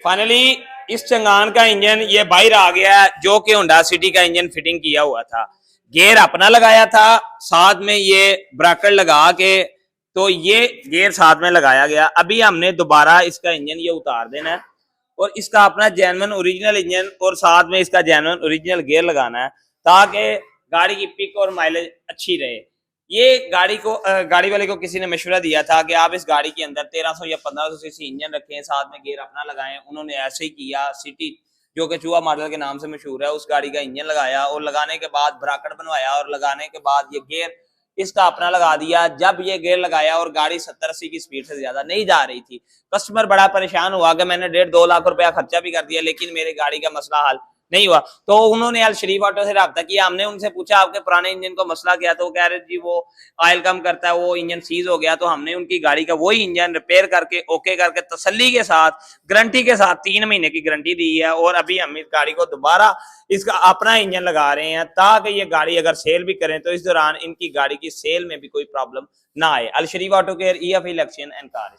Finally इस Changan का engine ये बाहर आ गया है, जो कि होंडा सिटी का इंजन फिटिंग किया हुआ था। गियर अपना लगाया था, साथ में ये ब्रैकेट लगा के, तो ये गियर साथ में लगाया गया। अभी हमने दोबारा इसका इंजन ये उतार देना है और इसका अपना जेन्युइन ओरिजिनल इंजन और साथ में इसका जेन्युइन ओरिजिनल गियर लगाना है, ताकि गाड़ी की पिक और माइलेज अच्छी रहे। ये गाड़ी वाले को किसी ने मशवरा दिया था कि आप इस गाड़ी के अंदर 1300 या 1500 सीसी इंजन रखें, साथ में गियर अपना लगाएं। उन्होंने ऐसे ही किया। सिटी जो कि चूहा मॉडल के नाम से मशहूर है, उस गाड़ी का इंजन लगाया और लगाने के बाद ब्रैकेट बनवाया और लगाने के बाद ये गियर इसका अपना लगा दिया। जब ये गियर लगाया और गाड़ी 70-80 की स्पीड से ज्यादा नहीं जा रही थी, कस्टमर बड़ा परेशान हुआ कि मैंने 1.5-2 लाख रुपया खर्चा भी कर दिया लेकिन मेरे गाड़ी का मसला हल नहीं हुआ। तो उन्होंने अल शरीफ ऑटो से रब्ता किया। हमने उनसे पूछा आपके पुराने इंजन को मसला क्या, तो वो कह रहे जी वो ऑयल कम करता है, वो इंजन सीज हो गया। तो हमने उनकी गाड़ी का वही इंजन रिपेयर करके ओके करके तसल्ली के साथ गारंटी के साथ 3 महीने की गारंटी दी है और अभी हम इस गाड़ी को दोबारा इसका अपना इंजन लगा रहे हैं, ताकि ये गाड़ी अगर सेल भी करें तो इस दौरान इनकी गाड़ी की सेल में भी कोई प्रॉब्लम ना आए। Al Sharif auto care, EF election and car.